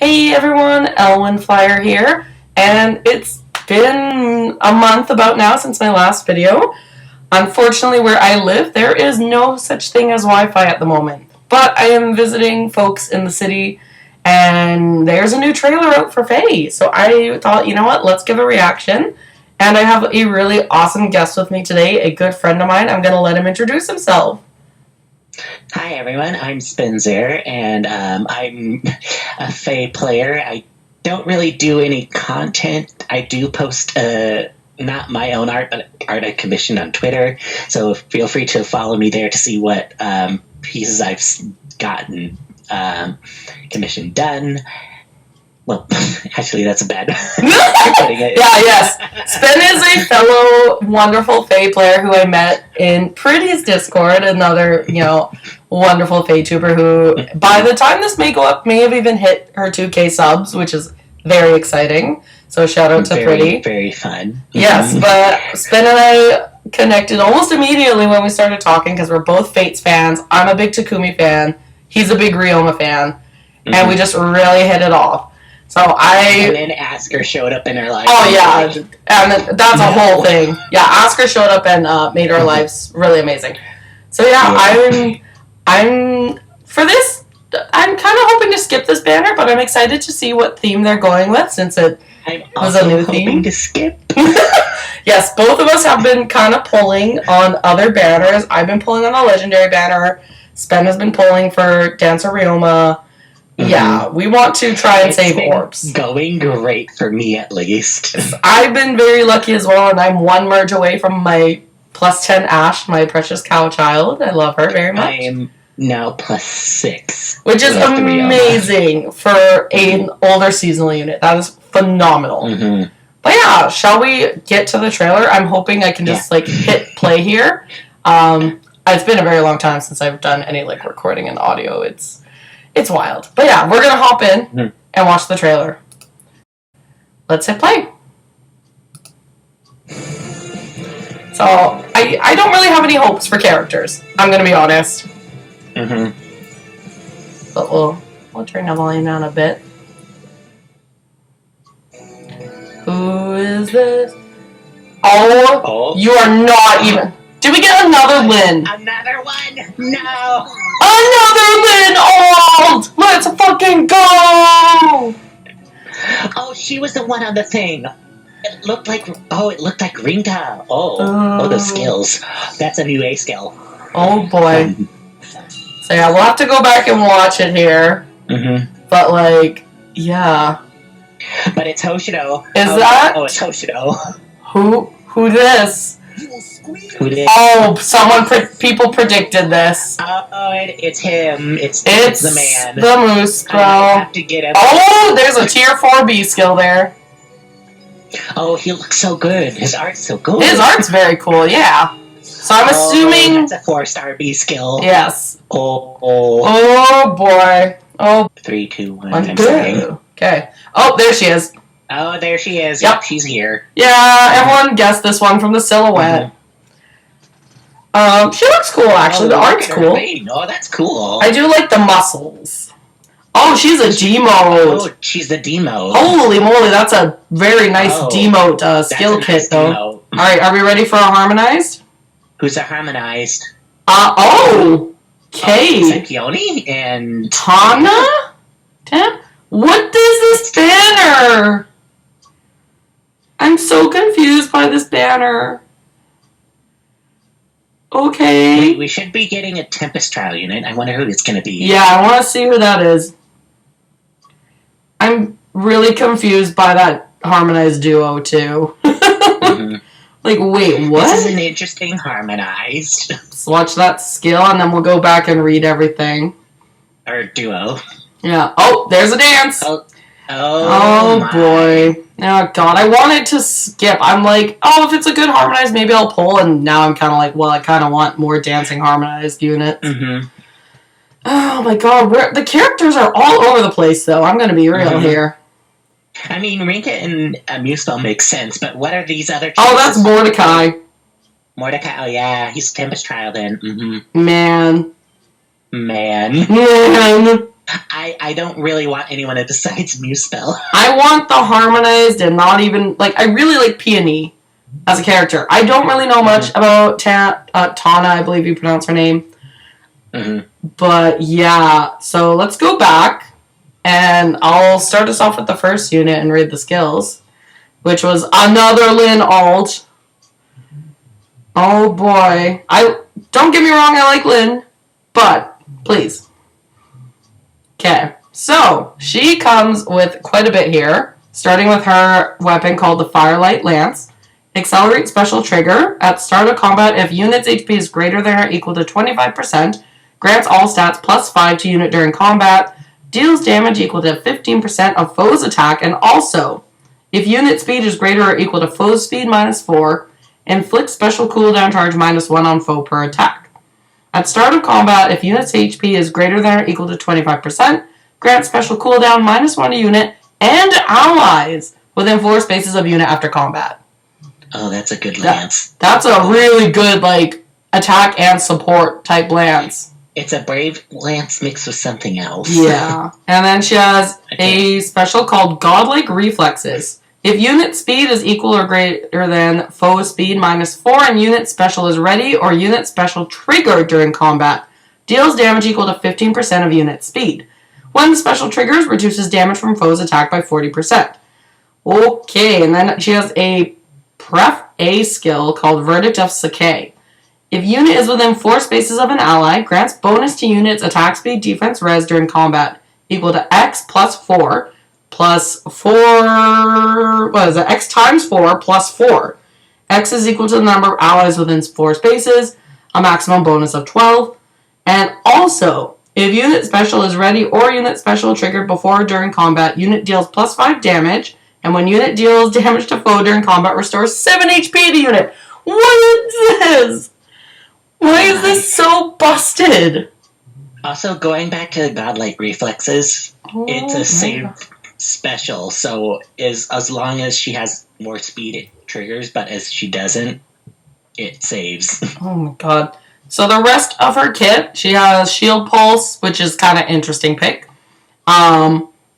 Hey everyone, Elwyn Flyer here, and it's been a month about now since my last video. Unfortunately, where I live, there is no such thing as Wi-Fi at the moment, but I am visiting folks in the city, and there's a new trailer out for Faye, so I thought, you know what, let's give a reaction, and I have a really awesome guest with me today, a good friend of mine. I'm going to let him introduce himself. Hi everyone, I'm Spencer, and I'm a Fae player. I don't really do any content. I do post not my own art, but art I commissioned on Twitter, so feel free to follow me there to see what pieces I've gotten commissioned done. Well, actually, that's a bad putting it. Yeah, yes. Spen is a fellow wonderful Fae player who I met in Pretty's Discord, another, wonderful Fae tuber who, by the time this may go up, may have even hit her 2K subs, which is very exciting. So shout out to Pretty. Very fun. Yes, but Spen and I connected almost immediately when we started talking because we're both Fates fans. I'm a big Takumi fan. He's a big Ryoma fan. And we just really hit it off. And then Asker showed up in her life. Oh, yeah. And that's a whole thing. Yeah, Asker showed up and made our lives really amazing. So, I'm for this, I'm kind of hoping to skip this banner, but I'm excited to see what theme they're going with since it was a new theme. To skip. Yes, both of us have been kind of pulling on other banners. I've been pulling on a legendary banner. Spen has been pulling for Dancer Ryoma. Yeah, we want to try and save orbs. Going great for me, at least. I've been very lucky as well, and I'm one merge away from my plus 10 Ash, my precious cow child. I love her very much. I am now plus 6. Which is amazing for an older seasonal unit. That is phenomenal. But yeah, shall we get to the trailer? I'm hoping I can just hit play here. It's been a very long time since I've done any recording and audio. It's wild. But yeah, we're going to hop in and watch the trailer. Let's hit play. So, I don't really have any hopes for characters. I'm going to be honest. But we'll turn the volume down a bit. Who is this? Oh. You are not even... Did we get another Lynn? Another one? No! Another Lynn old! Let's fucking go! Oh, she was the one on the thing. It looked like Rinka. Oh, those skills. That's a new A skill. Oh boy. So yeah, we'll have to go back and watch it here. But yeah. But it's Hoshido. Is that? Oh, it's Hoshido. Who this? Who did? Oh, people predicted this. Oh, it's him. It's the man. The moose, bro. I have to get him. Oh, there's a tier 4B skill there. Oh, he looks so good. His art's so good. His art's very cool, yeah. So I'm assuming... That's a 4-star B skill. Yes. Oh boy. Oh. 3, 2, 1. I'm sorry. Okay. Oh, there she is. Oh, there she is. Yep, she's here. Yeah, everyone guessed this one from the silhouette. She looks cool, actually. The art's cool. Oh, that's cool. I do like the muscles. Oh, she's a demote. Oh, she's the demote. Holy moly, that's a very nice demote skill kit, though. Alright, are we ready for a harmonized? Who's a harmonized? Okay. Sakioni and... Tana? What is this banner? I'm so confused by this banner. Okay. We should be getting a Tempest trial unit. I wonder who it's going to be. Yeah, I want to see who that is. I'm really confused by that harmonized duo, too. Wait, what? This is an interesting harmonized. Let's watch that skill, and then we'll go back and read everything. Or duo. Yeah. Oh, there's a dance! Oh boy. Oh, God. I wanted to skip. I'm like, if it's a good harmonized, maybe I'll pull, and now I'm kind of like, well, I kind of want more dancing harmonized units. Oh, my God. The characters are all over the place, though. I'm going to be real here. I mean, Rinka and Musespell makes sense, but what are these other choices? Oh, that's Mordecai. Mordecai, oh yeah, he's Tempest Trial then. Man. I don't really want anyone besides Muspel. I want the harmonized and not even, like, I really like Peony as a character. I don't really know much about Tana, I believe you pronounce her name. Mm-hmm. But yeah, so let's go back, and I'll start us off with the first unit and read the skills, which was another Lynn alt. Oh boy. Don't get me wrong, I like Lynn, but please. Okay, so she comes with quite a bit here, starting with her weapon called the Firelight Lance. Accelerate special trigger. At start of combat, if unit's HP is greater than or equal to 25%, grants all stats plus 5 to unit during combat, deals damage equal to 15% of foe's attack, and also, if unit speed is greater or equal to foe's speed minus 4, inflicts special cooldown charge minus 1 on foe per attack. At start of combat, if unit's HP is greater than or equal to 25%, grants special cooldown minus 1 to unit and allies within 4 spaces of unit after combat. Oh, that's a good lance. That's a really good, like, attack and support type lance. It's a brave lance mixed with something else. Yeah. And then she has a special called Godlike Reflexes. If unit speed is equal or greater than foe speed minus 4 and unit special is ready or unit special triggered during combat, deals damage equal to 15% of unit speed. When the special triggers, reduces damage from foe's attack by 40%. Okay, and then she has a Pref A skill called Verdict of Sakai. If unit is within 4 spaces of an ally, grants bonus to unit's attack speed, defense, res during combat, equal to X plus 4, plus 4, what is it, X times 4 plus 4. X is equal to the number of allies within 4 spaces, a maximum bonus of 12. And also, if unit special is ready or unit special triggered before or during combat, unit deals plus 5 damage, and when unit deals damage to foe during combat, restores 7 HP to unit. What is this? Why is this so busted? Also, going back to the Godlike Reflexes, it's a save special, so as long as she has more speed, it triggers, but as she doesn't, it saves. Oh my god. So the rest of her kit, she has Shield Pulse, which is kind of interesting pick.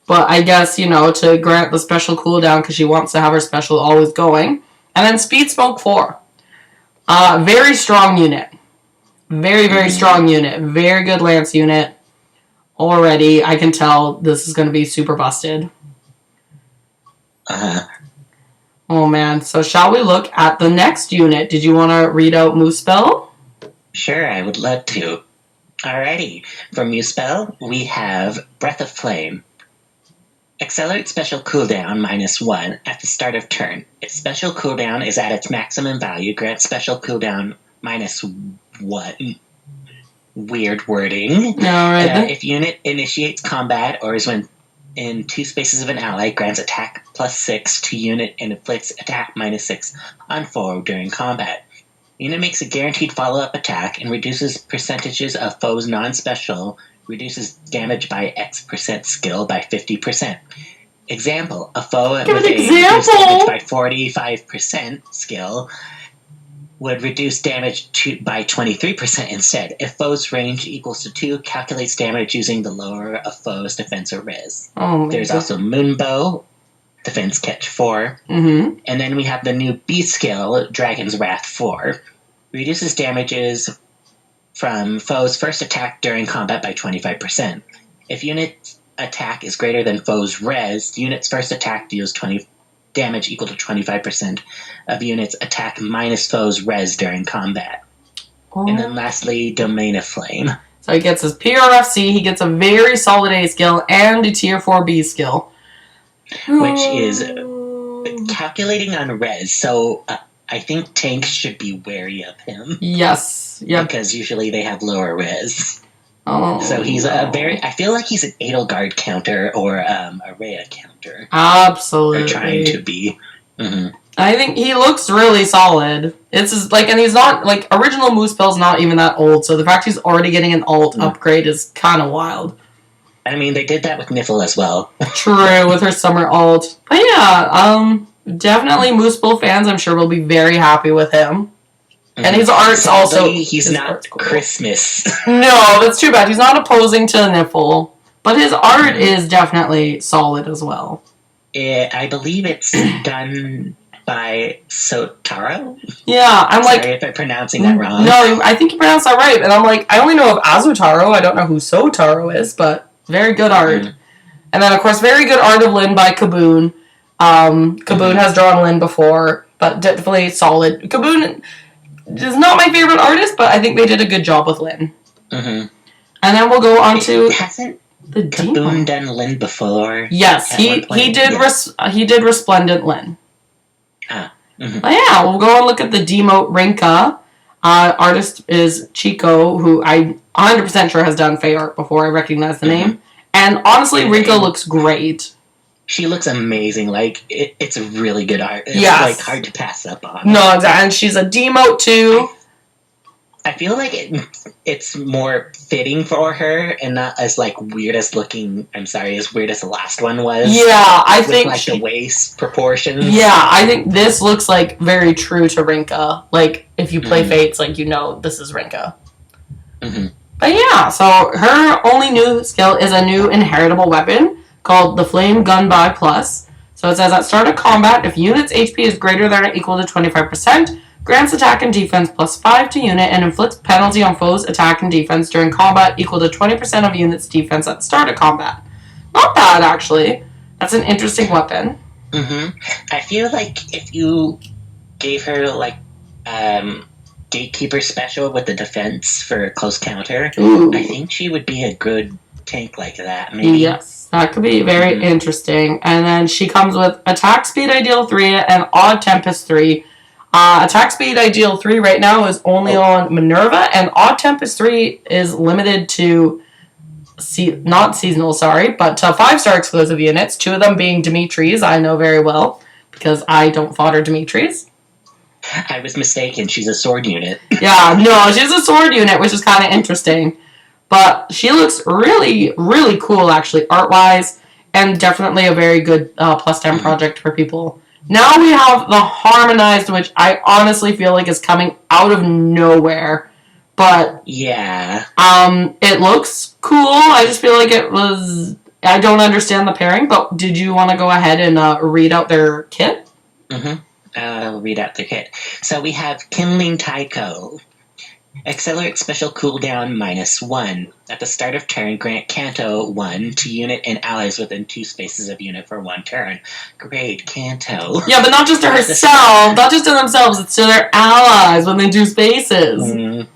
But I guess, to grant the special cooldown because she wants to have her special always going. And then Speed Smoke 4. Very strong unit. Very, very strong unit. Very good lance unit. Already, I can tell this is going to be super busted. Oh man, so shall we look at the next unit? Did you want to read out Muspel? Sure, I would love to. Alrighty, for Muspel, we have Breath of Flame. Accelerate special cooldown minus 1 at the start of turn. If special cooldown is at its maximum value, grant special cooldown minus 1. Weird wording. Alright. If unit initiates combat or is in 2 spaces of an ally, grants attack plus 6 to unit and inflicts attack minus 6 on foe during combat. Unit makes a guaranteed follow-up attack and reduces percentages of foe's non-special, reduces damage by X% skill by 50%. Example, a foe with a reduced damage by 45% skill would reduce damage by 23% instead. If foe's range equals to 2, calculates damage using the lower of foe's defense or res. There's also Moonbow, defense catch 4. Mm-hmm. And then we have the new B skill, Dragon's Wrath 4. Reduces damages from foe's first attack during combat by 25%. If unit's attack is greater than foe's res, the unit's first attack deals 20 damage equal to 25% of unit's attack minus foe's res during combat. And then lastly, Domain of Flame. So he gets his PRFC, he gets a very solid A skill, and a tier 4 B skill. Which is calculating on res, so I think tanks should be wary of him. Yes. Yep. Because usually they have lower res. Oh, so he's I feel like he's an Edelgard counter or a Rhea counter. Absolutely. Or trying to be. Mm-hmm. I think he looks really solid. It's just, and he's not, original Muspel's not even that old, so the fact he's already getting an alt upgrade is kind of wild. I mean, they did that with Niffle as well. True, with her summer alt. But yeah, definitely Muspel fans, I'm sure, will be very happy with him. And his art's also... He's not cool. Christmas. No, that's too bad. He's not opposing to Niffle. But his art is definitely solid as well. I believe it's done by Sotaro. Yeah, I'm Sorry if I'm pronouncing that wrong. No, I think you pronounced that right. And I'm like, I only know of Azutaro. I don't know who Sotaro is, but very good art. Mm-hmm. And then, of course, very good art of Lynn by Kaboon. Kaboon has drawn Lynn before, but definitely solid. Kaboon is not my favorite artist, but I think they did a good job with Lynn. Mm-hmm. And then we'll go on to... Hasn't Kaboon done Lynn before? Yes, he did Resplendent Lynn. Mm-hmm. But yeah, we'll go and look at the Demote Rinka. Artist is Chico, who I'm 100% sure has done Fae art before. I recognize the name. And honestly, Rinka looks great. She looks amazing. Like, it's a really good art. It's like hard to pass up on. No, exactly. And she's a Demote too. I feel like it's more fitting for her and not as like weird as looking. I'm sorry, as weird as the last one was. Yeah, I think like the waist proportions. Yeah, I think this looks like very true to Rinka. Like if you play Fates, like you know this is Rinka. Mm-hmm. But yeah, so her only new skill is a new inheritable weapon called the Flame Gun by Plus. So it says at start of combat, if unit's HP is greater than or equal to 25%. Grants attack and defense plus 5 to unit and inflicts penalty on foes' attack and defense during combat equal to 20% of unit's defense at the start of combat. Not bad, actually. That's an interesting weapon. Mm-hmm. I feel like if you gave her, like, Gatekeeper special with the defense for close counter, I think she would be a good tank like that, maybe. Yes, that could be very interesting. And then she comes with attack speed ideal 3 and odd tempest 3. Attack speed ideal 3 right now is only on Minerva, and odd tempest 3 is limited to not seasonal, but to 5-star exclusive units, 2 of them being Dimitri's, I know very well, because I don't fodder Dimitri's. I was mistaken, she's a sword unit. Yeah, no, she's a sword unit, which is kind of interesting. But she looks really, really cool, actually, art-wise, and definitely a very good plus 10 project for people. Now we have the Harmonized, which I honestly feel like is coming out of nowhere. But yeah, it looks cool. I just feel like it was... I don't understand the pairing, but did you want to go ahead and read out their kit? Mm-hmm. I'll read out their kit. So we have Kindling Taiko. Accelerate special cooldown -1. At the start of turn, grant Canto 1 to unit and allies within 2 spaces of unit for 1 turn. Great, Canto. Yeah, but not just to herself, not just to themselves, it's to their allies within 2 spaces.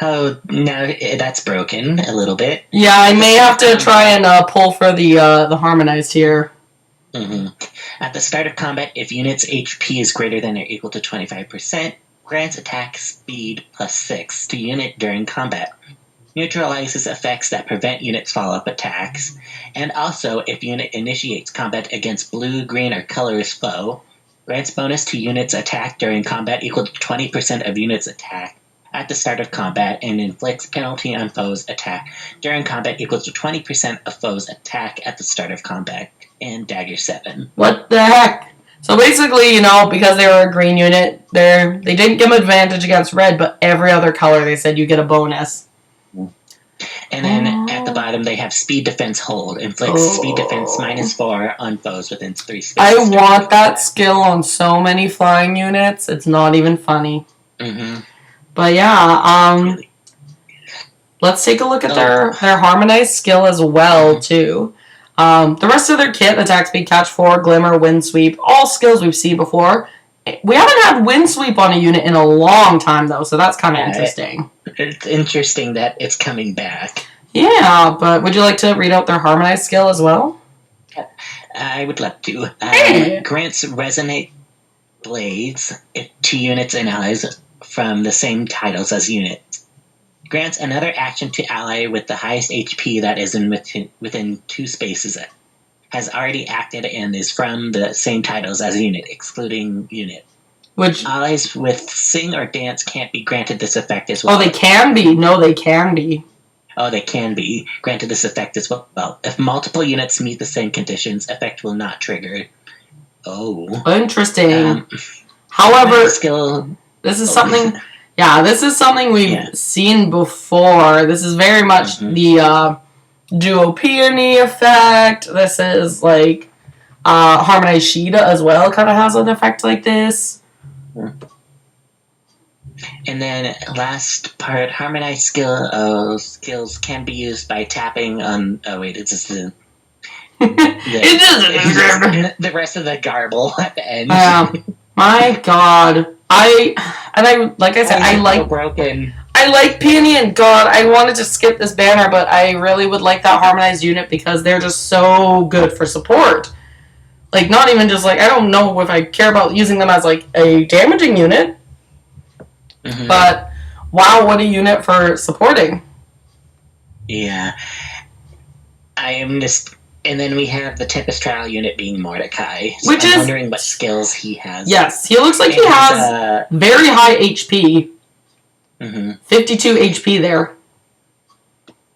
Oh, no, that's broken a little bit. Yeah, I may have to try and pull for the Harmonized here. Mm-hmm. At the start of combat, if unit's HP is greater than or equal to 25%, grants attack speed plus 6 to unit during combat. Neutralizes effects that prevent units' follow-up attacks. And also, if unit initiates combat against blue, green, or colorless foe, grants bonus to units' attack during combat equal to 20% of units' attack at the start of combat, and inflicts penalty on foes' attack during combat equal to 20% of foes' attack at the start of combat. And Dagger 7. What the heck? So basically, because they were a green unit, they didn't give them advantage against red, but every other color they said you get a bonus. And then at the bottom they have speed defense hold. Inflicts speed defense -4 on foes within 3 spaces. I want that skill on so many flying units. It's not even funny. Mm-hmm. But yeah, let's take a look at their Harmonized skill as well, too. The rest of their kit, attack speed, catch 4, glimmer, wind sweep, all skills we've seen before. We haven't had wind sweep on a unit in a long time, though, so that's kind of interesting. It's interesting that it's coming back. Yeah, but would you like to read out their Harmonized skill as well? I would love to. Grants Resonate Blades to units and allies from the same titles as units. Grants another action to ally with the highest HP that is within 2 spaces. Has already acted and is from the same titles as unit, excluding unit. Which allies with sing or dance can't be granted this effect as well. Oh, they can be. No, they can be. Oh, they can be granted this effect as well. If multiple units meet the same conditions, effect will not trigger. Oh, interesting. However, this is something. Yeah, this is something we've seen before. This is very much the duo peony effect. This is like harmonized Sheeta as well. Kind of has an effect like this. And then last part, harmonized skills can be used by tapping on. Oh wait, it's just the. The rest of the garble at the end. My God, I like broken. I like Peony, and God, I wanted to skip this banner, but I really would like that harmonized unit because they're just so good for support. Like, not even just like, I don't know if I care about using them as like a damaging unit, but wow, what a unit for supporting. Yeah, I am just. And then we have the Tempest Trial unit being Mordecai. So I'm wondering what skills he has. Yes, he looks like he has very high HP. 52 HP there.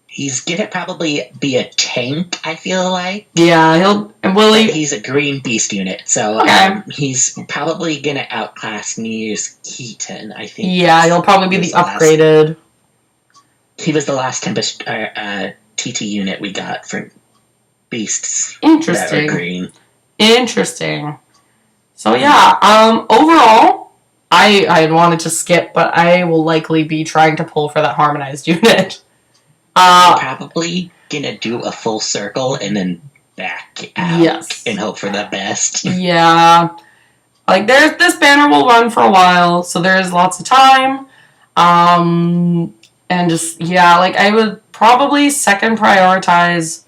He's gonna probably be a tank, I feel like. Yeah, he's a green beast unit, so he's probably gonna outclass New Year's Keaton, I think. Yeah, he'll probably be the upgraded. He was the last Tempest TT unit we got for beasts. Interesting. That are green. Interesting. So yeah, overall, I had wanted to skip, but I will likely be trying to pull for that harmonized unit. I'm probably gonna do a full circle and then back out and hope for the best. Yeah. Like, this banner will run for a while, so there's lots of time. And just, like, I would probably second prioritize,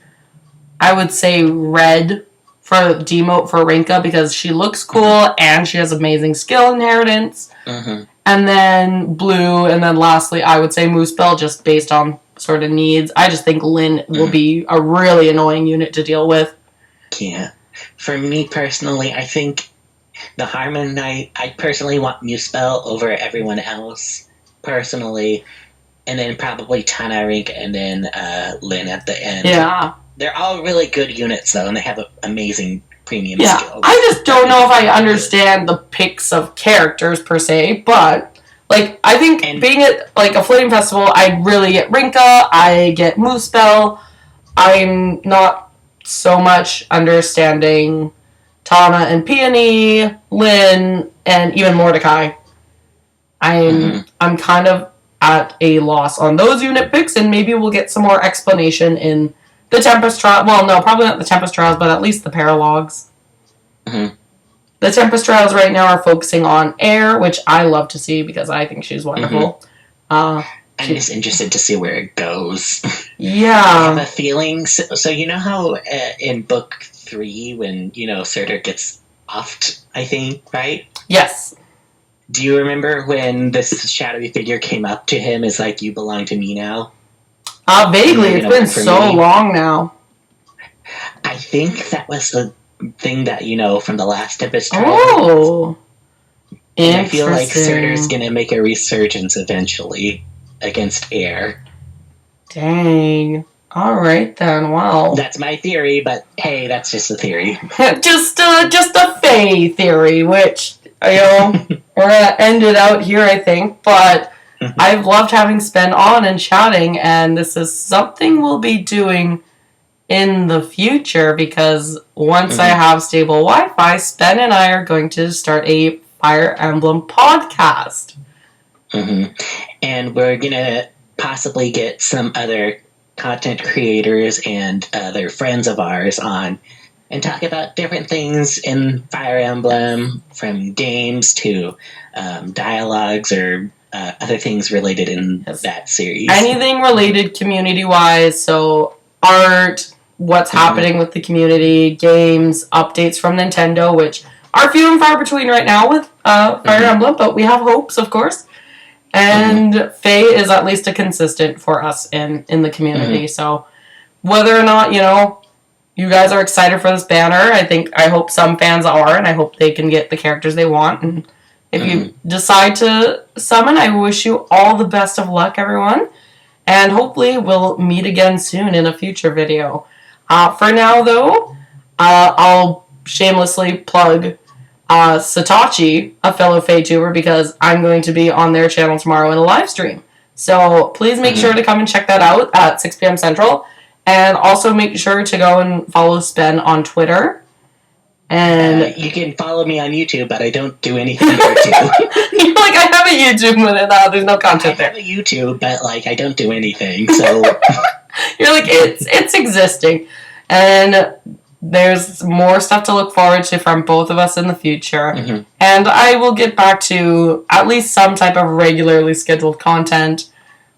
I would say, red for demote for Rinka because she looks cool and she has amazing skill inheritance. And then blue, and then lastly, I would say Moosebell just based on sort of needs. I just think Lynn will be a really annoying unit to deal with. Yeah. For me personally, I think the Harmonite, I personally want Moosebell over everyone else, personally. And then probably Tana, Rinka, and then Lynn at the end. Yeah. They're all really good units, though, and they have amazing premium skills. I just don't know if I understand the picks of characters, per se, but, like, I think being at, like, a Flame Festival, I really get Rinka, I get Moosebell. I'm not so much understanding Tana and Peony, Lynn, and even Mordecai. I'm kind of at a loss on those unit picks, and maybe we'll get some more explanation in the Tempest Trials. Well, no, probably not the Tempest Trials, but at least the Paralogs. The Tempest Trials right now are focusing on Air, which I love to see because I think she's wonderful. I'm just interested to see where it goes. Yeah. I have a feeling. So you know how in book 3, when, Surtur gets offed, I think, right? Yes. Do you remember when this shadowy figure came up to him as like, you belong to me now? Vaguely. It's been so long now. I think that was the thing that, from the last Tempest Trial. Oh! And I feel like Surtur's gonna make a resurgence eventually against Air. Dang. Alright then, wow. That's my theory, but hey, that's just a theory. just a Fae theory, which, we're gonna end it out here, I think, but I've loved having Spen on and chatting, and this is something we'll be doing in the future, because once I have stable Wi-Fi, Spen and I are going to start a Fire Emblem podcast. And we're gonna possibly get some other content creators and other friends of ours on and talk about different things in Fire Emblem, from games to dialogues or other things related in that series. Anything related community-wise, so art, what's happening with the community, games, updates from Nintendo, which are few and far between right now with Fire Emblem, but we have hopes, of course. And Fae is at least a consistent for us in the community. So whether or not, you guys are excited for this banner, I hope some fans are, and I hope they can get the characters they want. And if you decide to summon, I wish you all the best of luck, everyone. And hopefully we'll meet again soon in a future video. For now, though, I'll shamelessly plug Satachi, a fellow FaeTuber, because I'm going to be on their channel tomorrow in a live stream. So please make sure to come and check that out at 6 p.m. Central. And also make sure to go and follow Spen on Twitter. And you can follow me on YouTube, but I don't do anything there too. You're like, I have a YouTube, but there's no content there. I have a YouTube, but like I don't do anything. So you're like, it's existing, and there's more stuff to look forward to from both of us in the future. Mm-hmm. And I will get back to at least some type of regularly scheduled content,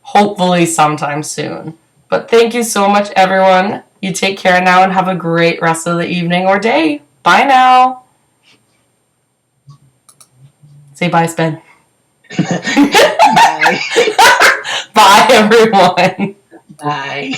hopefully sometime soon. But thank you so much, everyone. You take care now and have a great rest of the evening or day. Bye now. Say bye, Spen. Bye. Bye, everyone. Bye.